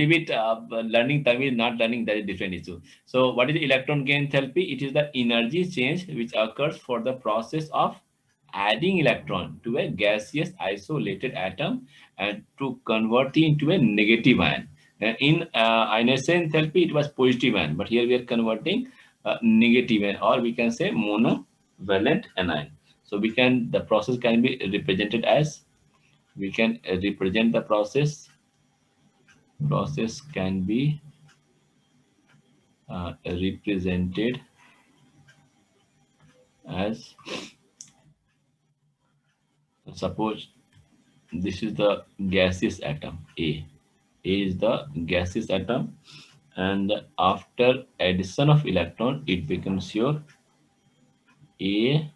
bit learning Tamil, not learning, that is different issue. So what is electron gain enthalpy? It is the energy change which occurs for the process of adding electron to a gaseous isolated atom and to convert it into a negative ion. In ionization enthalpy, it was positive ion, but here we are converting negative ion, or we can say monovalent anion. So the process can be represented as, we can represent the process can be represented as, suppose this is the gaseous atom A is the gaseous atom, and after addition of electron it becomes your A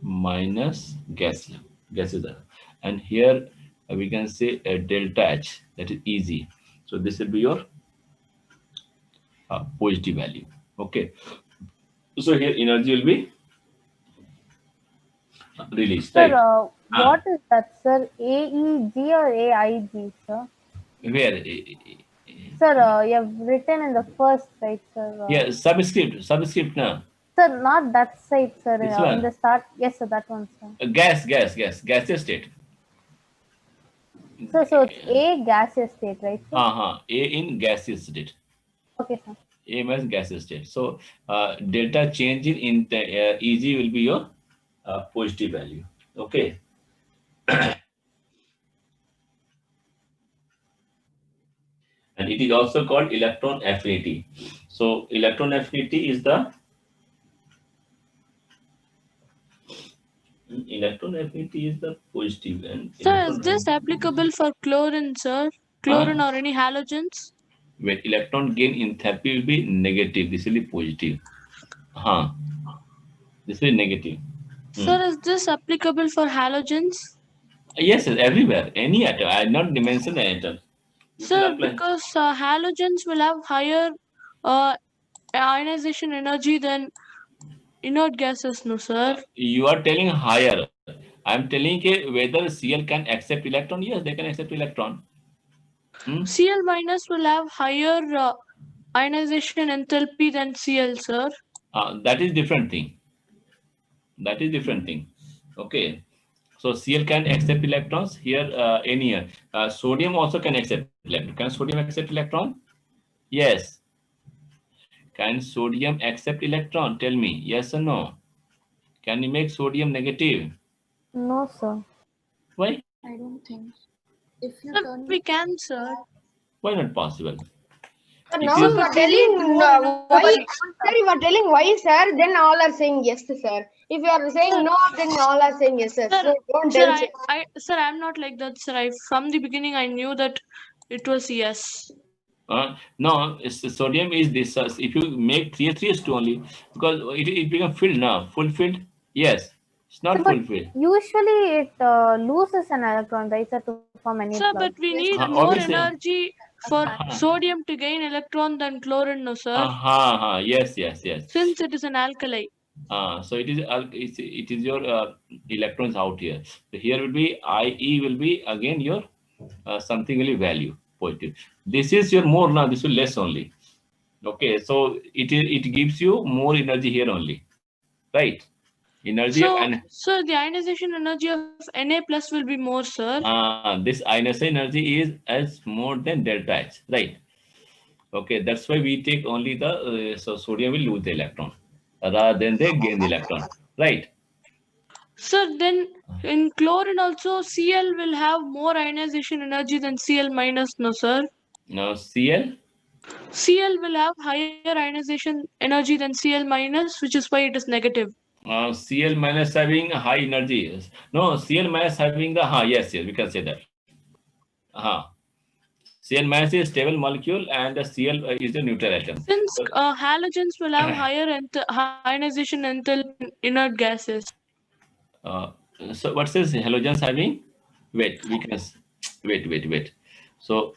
minus gaseous atom. And here we can say a delta H, that is easy. So this will be your positive value. Okay, so here energy will be released, Sir, right? what is that, sir? AEG or AIG, sir? Where Sir, you have written in the first, right, sir? yeah, subscript now. Sir, not that side, sir. This In the one, start, yes, sir, that one, sir. gaseous state. So it's A gaseous state, right, sir? A in gaseous state. Okay, sir. A means gaseous state. So delta change in the EG will be your positive value. Okay. And it is also called electron affinity. So electron affinity is the positive, and Sir, is this applicable for chlorine, sir? Chlorine or any halogens? when electron gain enthalpy will be negative, this will be positive. This will be negative. Sir, is this applicable for halogens? Yes, everywhere. Any atom. I have not mentioned the atom. Sir, because halogens will have higher ionization energy than inert gases, no, sir? You are telling higher. I am telling whether Cl can accept electron. Yes, they can accept electron. Cl minus will have higher ionization enthalpy than Cl, sir. That is different thing. Okay. So Cl can accept electrons. Here, any sodium also can accept electron. Can sodium accept electron? Yes. Can sodium accept electron? Tell me, yes or no? Can you make sodium negative? No, sir. Why? I don't think. If you Sir, turn we can, sir. Why not possible? Now you are telling why, sir, you are telling why, sir, then all are saying yes, sir. If you are saying no, then all are saying yes, sir. So don't tell, sir. Sir, I'm not like that, sir. From the beginning, I knew that it was yes. No, sodium is this. If you make 3s2 only, because it becomes filled now. Full filled? Yes. It's not full filled. Usually it loses an electron, right, sir, to form any Sir, but we need more energy for sodium to gain electron than chlorine, no, sir? Yes. Since it is an alkali. So it is your electrons out here. So here will be IE will be again your something will be value positive. This is your more now. This will less only. Okay, so it gives you more energy here only, right? Energy so the ionization energy of Na plus will be more, sir. This ionization energy is as more than delta H, right? Okay, that's why we take only the so sodium will lose the electron rather than they gain the electron, right? Sir, then in chlorine also Cl will have more ionization energy than Cl minus, no, sir? Now Cl will have higher ionization energy than Cl minus, which is why it is negative. Cl minus having high energy. No, Cl minus having the yes, we can say that. Cl minus is stable molecule and the Cl is the neutral atom. Since halogens will have higher ionization enthalpy in inert gases. So what says halogens having? Wait. So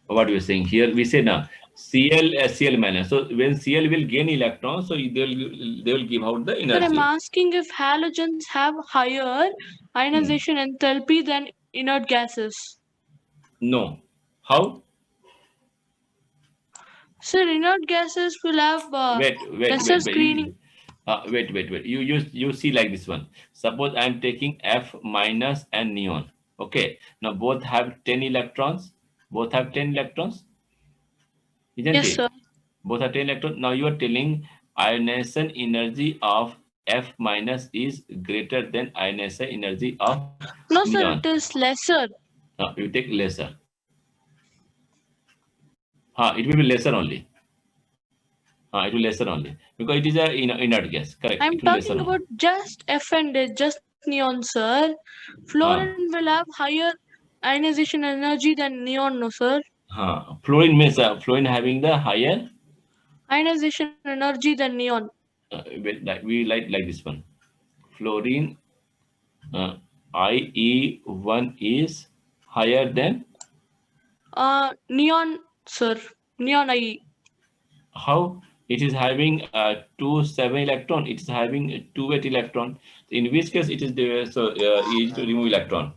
what we are saying here, we say now Cl minus. So when Cl will gain electrons, so they will give out the energy. Sir, I'm asking if halogens have higher ionization enthalpy than inert gases. No. How? Sir, inert gases will have lesser screening. Wait. You see like this one. Suppose I am taking F minus and neon. Okay. Now both have 10 electrons. Both have 10 electrons. Isn't Yes, it? sir. Both are 10 electrons. Now you are telling ionization energy of F minus is greater than ionization energy of No, sir, neon. it is lesser. You take lesser. It will be lesser only. It will lesser only because it is a inert gas. Correct. I'm It will lesser talking only. about just F and just neon, sir. Fluorine will have higher ionization energy than neon, no, sir. Fluorine means fluorine having the higher. Ionization energy than neon. We like this one. Fluorine IE1 is higher than Neon, sir. Neon IE. how it is having 2 7 electron. It is having 2 8 electron. In which case it is easy to remove electron.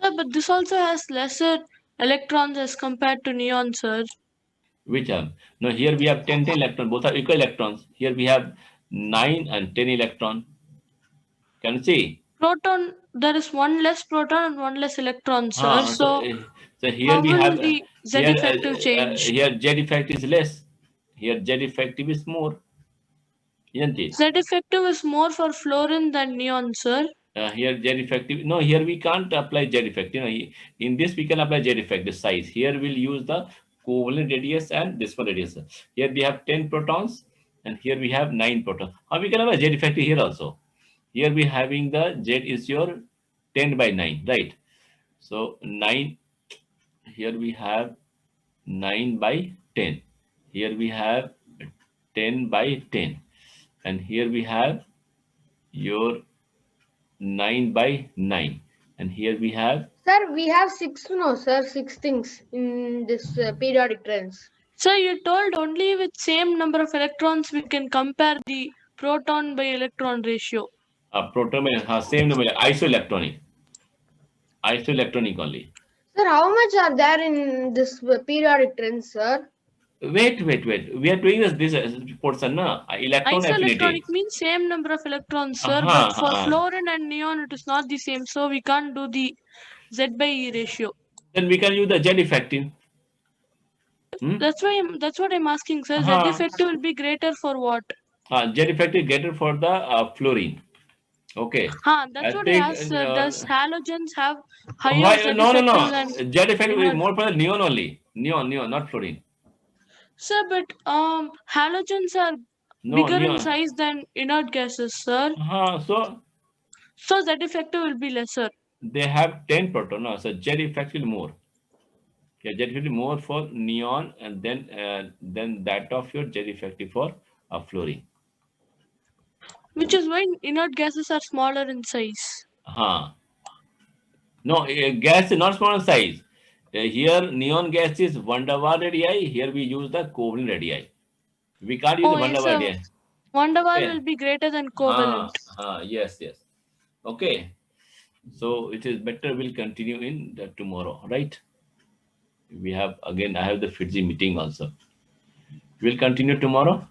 Sir, but this also has lesser electrons as compared to neon, sir. Which are now here we have 10 electron. Both are equal electrons. Here we have 9 and 10 electron. Can you see? Proton, there is one less proton and one less electron, sir. So Here how we will have the Z effective change? here Z effect is less. Here Z effective is more, isn't it? Z effective is more for fluorine than neon, sir. Here Z effective. No, here we can't apply Z effect. In this we can apply Z effect. The size here we'll use the covalent radius and this one radius. Here we have 10 protons and here we have 9 protons. We can have a Z effective here also. Here we having the Z is your 10 by 9, right? So 9. Here we have 9 by 10. Here we have 10 by 10. And here we have your 9 by 9. And here we have. Sir, we have 6, no, sir, 6 things in this periodic trends. Sir, you told only with same number of electrons we can compare the proton by electron ratio. Proton same number, isoelectronic. Isoelectronic only. Sir, how much are there in this periodic trends, sir? Wait. We are doing this portion, na? Electron affinity. Isoelectronic means same number of electrons, sir. But for fluorine and neon, it is not the same. So we can't do the Z by E ratio. Then we can use the Z effective. That's what I'm asking, sir. Z effective will be greater for what? Z effective greater for the fluorine. Okay. That's what I asked, sir. Does halogens have higher Z no. effective Z effective is more for the neon only. Neon, not fluorine. Sir, but halogens are bigger in size than inert gases, sir. So Z effective will be lesser. They have 10 protons, so Z effective more. Yeah, Z effective more for neon, and then that of your Z effective for fluorine. Which is why inert gases are smaller in size. No, gas is not small in size. Here neon gas is van der Waals radii. Here we use the covalent radii. We can't use the van der Waals radii. Van der Waals will be greater than covalent. Yes. Okay. So it is better we'll continue in tomorrow, right? I have the FITZI meeting also. We'll continue tomorrow.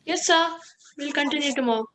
Yes, sir. We'll continue tomorrow.